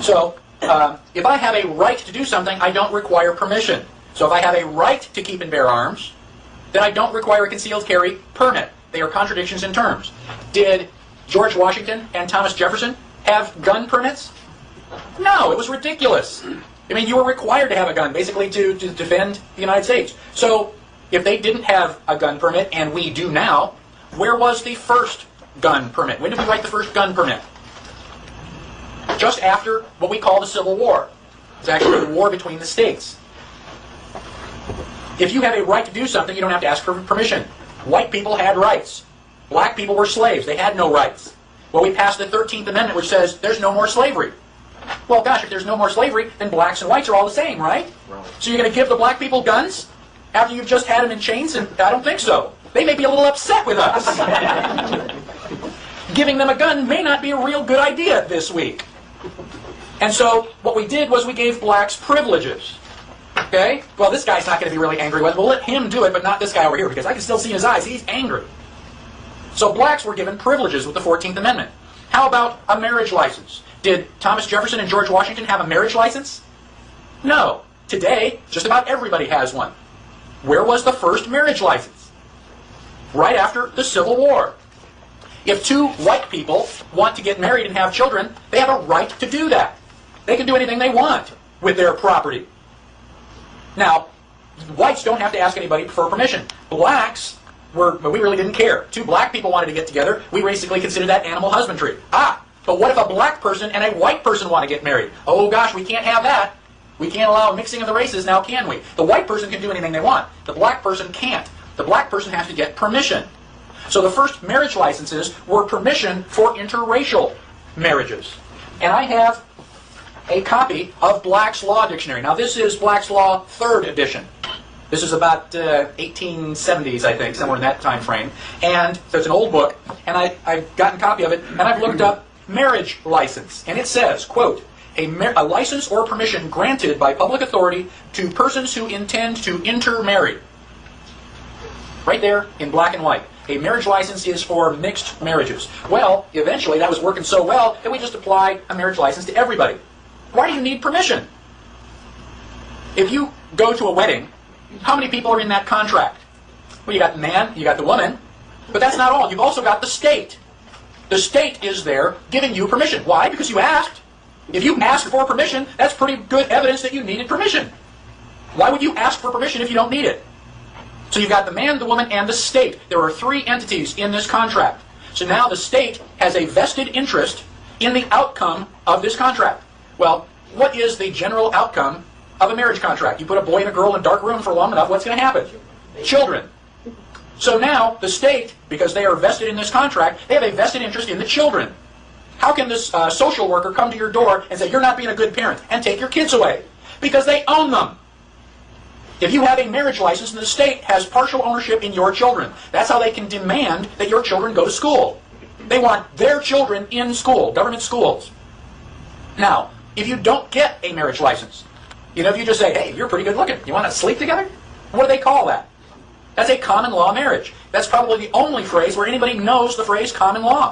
So, if I have a right to do something, I don't require permission. So if I have a right to keep and bear arms, then I don't require a concealed carry permit. They are contradictions in terms. Did George Washington and Thomas Jefferson have gun permits? No, it was ridiculous. I mean, you were required to have a gun, basically, to defend the United States. So, if they didn't have a gun permit, and we do now, where was the first gun permit? When did we write the first gun permit? Just after what we call the Civil War. It's actually the war between the states. If you have a right to do something, you don't have to ask for permission. White people had rights. Black people were slaves. They had no rights. Well, we passed the 13th Amendment, which says there's no more slavery. Well, gosh, if there's no more slavery, then blacks and whites are all the same, right? So you're going to give the black people guns after you've just had them in chains? And I don't think so. They may be a little upset with us. Giving them a gun may not be a real good idea this week. And so what we did was we gave blacks privileges. Okay? Well, this guy's not going to be really angry with it. We'll let him do it, but not this guy over here, because I can still see in his eyes. He's angry. So blacks were given privileges with the 14th Amendment. How about a marriage license? Did Thomas Jefferson and George Washington have a marriage license? No. Today, just about everybody has one. Where was the first marriage license? Right after the Civil War. If two white people want to get married and have children, they have a right to do that. They can do anything they want with their property. Now, whites don't have to ask anybody for permission. Blacks we really didn't care. Two black people wanted to get together. We basically considered that animal husbandry. But what if a black person and a white person want to get married? Oh gosh, we can't have that. We can't allow mixing of the races now, can we? The white person can do anything they want. The black person can't. The black person has to get permission. So the first marriage licenses were permission for interracial marriages. And I have a copy of Black's Law Dictionary. Now this is Black's Law 3rd edition. This is about 1870s, I think, somewhere in that time frame. And so it's an old book, and I've gotten a copy of it, and I've looked up marriage license. And it says, quote, a license or permission granted by public authority to persons who intend to intermarry. Right there in black and white. A marriage license is for mixed marriages. Well, eventually that was working so well that we just applied a marriage license to everybody. Why do you need permission? If you go to a wedding, how many people are in that contract? Well, you got the man, you got the woman, but that's not all. You've also got the state. The state is there giving you permission. Why? Because you asked. If you asked for permission, that's pretty good evidence that you needed permission. Why would you ask for permission if you don't need it? So you've got the man, the woman, and the state. There are 3 entities in this contract. So now the state has a vested interest in the outcome of this contract. Well, what is the general outcome of a marriage contract? You put a boy and a girl in a dark room for long enough, what's going to happen? Children. So now the state, because they are vested in this contract, they have a vested interest in the children. How can this social worker come to your door and say, you're not being a good parent, and take your kids away? Because they own them. If you have a marriage license, the state has partial ownership in your children. That's how they can demand that your children go to school. They want their children in school, government schools. Now, if you don't get a marriage license, if you just say, hey, you're pretty good looking, you want to sleep together? What do they call that? That's a common law marriage. That's probably the only phrase where anybody knows the phrase common law.